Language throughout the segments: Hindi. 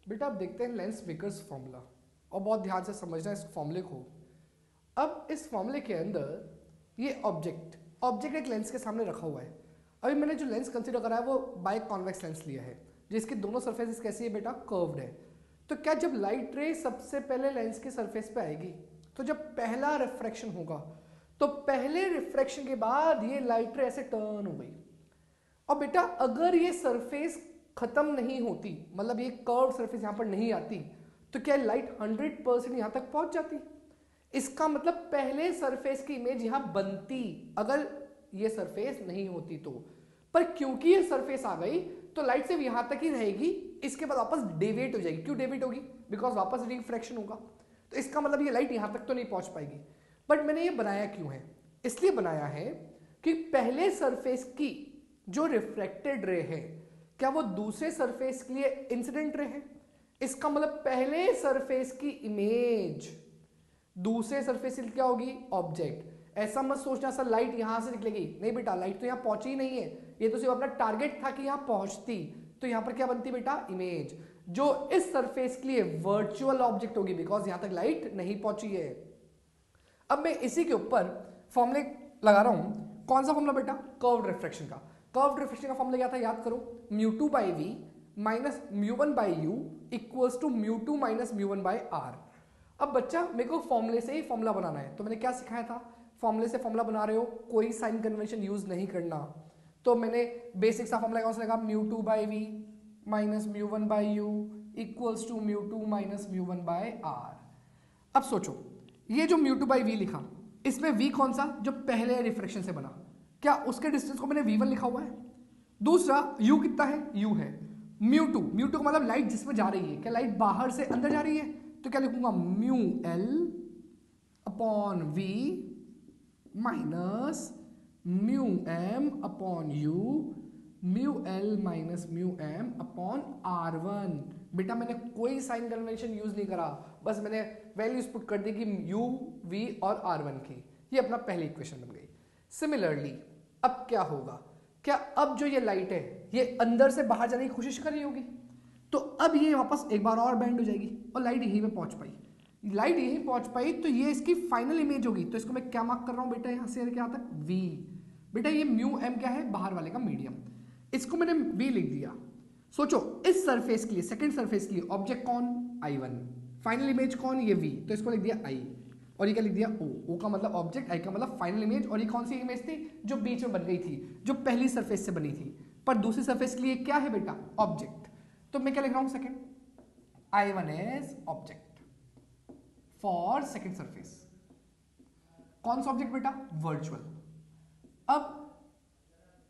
बेटा अब देखते हैं लेंस विकर्स फॉर्मूला, और बहुत ध्यान से समझना इस फॉर्मूले को। अब इस फॉर्मूले के अंदर ये ऑब्जेक्ट एक लेंस के सामने रखा हुआ है। अभी मैंने जो लेंस कंसीडर करा है वो बाय कॉन्वेक्स लेंस लिया है, जिसकी दोनों सरफेसेस कैसी है बेटा, कर्व्ड है। तो क्या जब लाइट रे सबसे पहले लेंस के सरफेस पे आएगी, तो जब पहला रिफ्रैक्शन होगा तो पहले रिफ्रैक्शन के बाद ये लाइट रे ऐसे टर्न हो गई। और बेटा अगर ये सरफेस खत्म नहीं होती, मतलब ये कर्व सरफेस यहां पर नहीं आती, तो क्या लाइट 100% यहां तक पहुंच जाती? इसका मतलब पहले सरफेस की इमेज यहां बनती अगर ये सरफेस नहीं होती तो। पर क्योंकि ये सरफेस आ गई तो लाइट सिर्फ यहां तक ही रहेगी, इसके बाद वापस डेविएट हो जाएगी। क्यों डेविएट होगी? बिकॉज वापस रिफ्रैक्शन होगा। तो इसका मतलब ये लाइट यहां तक तो नहीं पहुंच पाएगी। बट मैंने ये बनाया क्यों है? इसलिए बनाया है कि पहले सरफेस की जो रिफ्रैक्टेड रे है, क्या वो दूसरे सरफेस के लिए इंसिडेंट रे है? इसका मतलब पहले सरफेस की इमेज दूसरे सरफेस से क्या होगी, ऑब्जेक्ट। ऐसा मत सोचना सर लाइट यहां से निकलेगी, नहीं बेटा, लाइट तो यहां पहुंची ही नहीं है, ये तो सिर्फ अपना टारगेट था कि यहां पहुंचती। तो यहां पर क्या बनती बेटा, इमेज, जो इस सरफेस के लिए वर्चुअल ऑब्जेक्ट होगी, बिकॉज यहां तक लाइट नहीं पहुंची है। अब मैं इसी के ऊपर फॉर्मूले लगा रहा हूं। कौन सा फॉर्मूला बेटा, कर्व्ड रिफ्रैक्शन का। कर्व्ड रिफ्रैक्शन का फॉर्मूला क्या था, याद करो, μ2 by v minus μ1 by u equals to μ2 minus μ1 by r। अब बच्चा मेरे को फॉर्मूले से ही फॉर्मूला बनाना है, तो मैंने क्या सिखाया था, फॉर्मूले से फॉर्मूला बना रहे हो, कोई साइन कन्वेंशन यूज नहीं करना। तो मैंने बेसिक सा फॉर्मूला कौन सा लगा, μ2 by v minus μ1 by u equals to μ2 minus μ1 by r। अब सोचो, ये जो μ2 by v लिखा, इसमें v कौन सा, जो पहले रिफ्रैक्शन से बना, क्या उसके डिस्टेंस को मैंने v1 लिखा हुआ है? दूसरा u कितना है, u है। μ2 का मतलब लाइट जिसमें जा रही है, क्या लाइट बाहर से अंदर जा रही है? तो क्या लिखूंगा, μl upon v minus μm upon u, μl minus μm upon r1। बेटा मैंने कोई साइन कन्वेंशन यूज नहीं करा, बस मैंने वैल्यूज पुट कर दी कि u, v और r1 की। ये अपना पहली इक्वेशन बन गई। सिमिलरली अब क्या होगा, क्या अब जो ये लाइट है ये अंदर से बाहर जाने की कोशिश कर रही होगी, तो अब ये वापस एक बार और बेंड हो जाएगी और लाइट यहीं पे पहुंच पाई। लाइट यहीं पहुंच पाई तो ये इसकी फाइनल इमेज होगी। तो इसको मैं क्या मार्क कर रहा हूं बेटा, यहां से क्या तक v। बेटा ये μm क्या है, बाहर वाले का मीडियम, इसको मैंने v लिख दिया। सोचो इस सरफेस के लिए, सेकंड सरफेस के लिए ऑब्जेक्ट कौन, i1, फाइनल इमेज कौन, ये v, तो इसको लिख दिया i, और ये क्या लिख दिया o का मतलब ऑब्जेक्ट, i का मतलब फाइनल इमेज। और ये कौन सी इमेज थी, जो बीच में बन गई थी, जो पहली सरफेस से बनी थी। पर दूसरी सरफेस के लिए क्या है बेटा, ऑब्जेक्ट। तो मैं क्या लिख रहा हूं, second i1 is object for second surface. कौन सा ऑब्जेक्ट बेटा, वर्चुअल। अब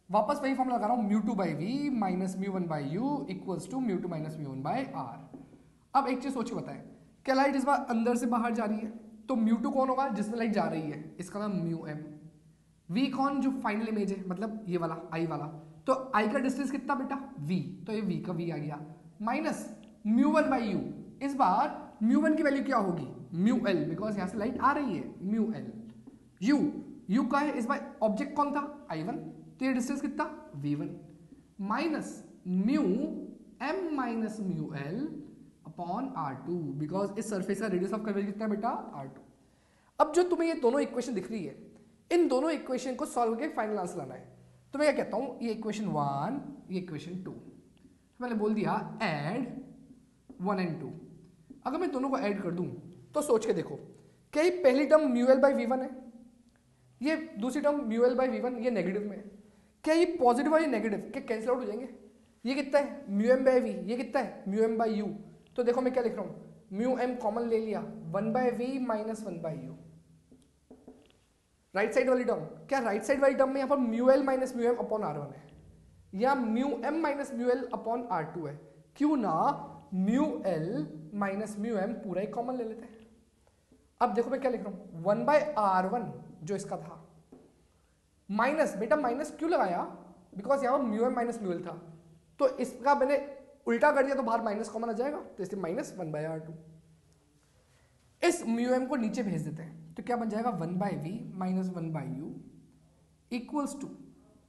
वापस वही फॉर्मूला लगा रहा हूं, μ2 by v minus μ1 by u equals to μ2 minus μ1 by r। अब एक चीज सोच के बताएं, क्या लाइट इस बार अंदर से बाहर जा रही है, तो μ2 कौन होगा, जिसमें लाइट जा रही है, इसका नाम μm। v कौन, जो फाइनल इमेज है, मतलब ये वाला i वाला, तो i का डिस्टेंस कितना बेटा, v, तो ये v का v आ गया, माइनस μ1 by u। इस बार μ1 की वैल्यू क्या होगी, μl, बिकॉज यहां से लाइट आ रही है, μl। u का है, इस बार ऑब्जेक्ट कौन था, i1, तो ये डिस्टेंस कितना, v1, minus μm minus μl upon r2, because इस सरफेस का रेडियस ऑफ कर्वेचर कितना है बेटा, r2। अब जो तुम्हें ये दोनों इक्वेशन दिख रही है, इन दोनों इक्वेशन को सॉल्व करके फाइनल आंसर लाना है। तो मैं क्या कहता हूं, ये इक्वेशन 1, ये इक्वेशन 2, मैंने बोल दिया ऐड 1 and 2। अगर मैं दोनों को ऐड कर दूं तो सोच के देखो, क्या ये पहली टर्म μl by v1 है, ये दूसरी टर्म μl by v1 ये नेगेटिव में है, क्या ये पॉजिटिव और ये नेगेटिव क्या कैंसिल आउट हो जाएंगे? ये कितना है, μm by v, ये कितना है, μm by u। तो देखो मैं क्या लिख रहा हूं, μm कॉमन ले लिया, 1 by v minus 1 by u। Right side वाली टर्म, क्या राइट साइड वाली टर्म में यहां पर μl minus μm upon r1 है, या μm minus μl upon r2 है। क्यों ना μl माइनस μm पूरा ही कॉमन ले लेते हैं। अब देखो मैं क्या लिख रहा हूं, 1 by r1 जो इसका था, माइनस, बेटा माइनस क्यों लगाया, बिकॉज यहां पर μm माइनस μl था, तो इसका मैंने उल्टा कर दिया तो बाहर माइनस कॉमन आ जाएगा, तो इसलिए माइनस 1 by r2। इस μm को नीचे भेज देते हैं, तो क्या बन जाएगा, 1 by v minus 1 by u equals to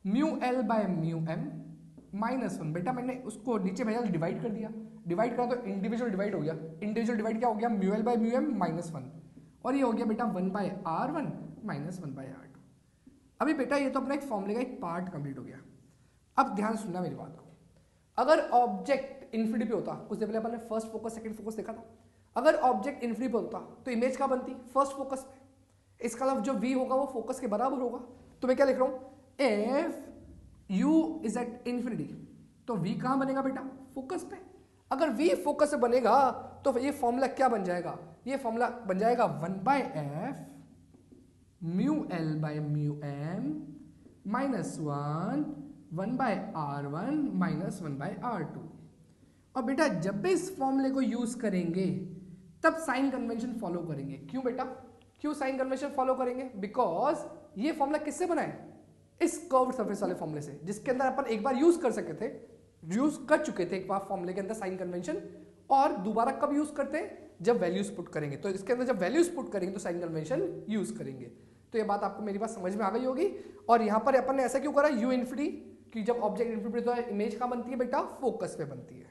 μl by μm -1। बेटा मैंने उसको नीचे भेजा डिवाइड कर दिया, डिवाइड करा तो इंडिविजुअल डिवाइड हो गया, इंडिविजुअल डिवाइड क्या हो गया, mu L by mu M -1, और ये हो गया बेटा 1/r1 -1/r2। अभी बेटा ये तो अपना एक फॉर्मूले का एक पार्ट कंप्लीट हो गया। अब ध्यान सुनना मेरी बात को, अगर ऑब्जेक्ट इन्फिनिटी पे होता, कुछ देर पहले अपन ने फर्स्ट फोकस सेकंड फोकस देखा था, अगर ऑब्जेक्ट इन्फिनिटी पे होता तो इमेज क्या बनती, फर्स्ट फोकस पे, इसका मतलब जो v होगा वो फोकस के बराबर होगा। तो मैं क्या लिख रहा हूं, if u is at infinity, तो v कहां बनेगा बेटा, फोकस पे। अगर v फोकस से बनेगा तो ये फॉर्मूला क्या बन जाएगा, ये फॉर्मूला बन जाएगा 1/f mu L by mu M -1 1/r1 -1/r2। और बेटा जब भी इस फॉर्मूले को यूज करेंगे तब साइन कन्वेंशन फॉलो करेंगे। क्यों बेटा, क्यों साइन कन्वेंशन फॉलो करेंगे, बिकॉज ये फॉर्मूला किससे बना है, इस कर्व्ड सरफेस वाले फॉर्मूले से, जिसके अंदर अपन एक बार यूज कर सके थे, यूज कर चुके थे एक बार फॉर्मूले के अंदर साइन कन्वेंशन, और दोबारा कब यूज करते हैं, जब वैल्यूज पुट करेंगे। तो इसके अंदर जब वैल्यूज पुट करेंगे तो साइन कन्वेंशन यूज करेंगे। तो ये बात आपको मेरी बात समझ में आ गई होगी। और यहां पर अपन ने ऐसा क्यों करा, यू इन्फिनिटी, कि जब ऑब्जेक्ट इन्फिनिटी तो इमेज कहां बनती है बेटा, फोकस पे बनती है।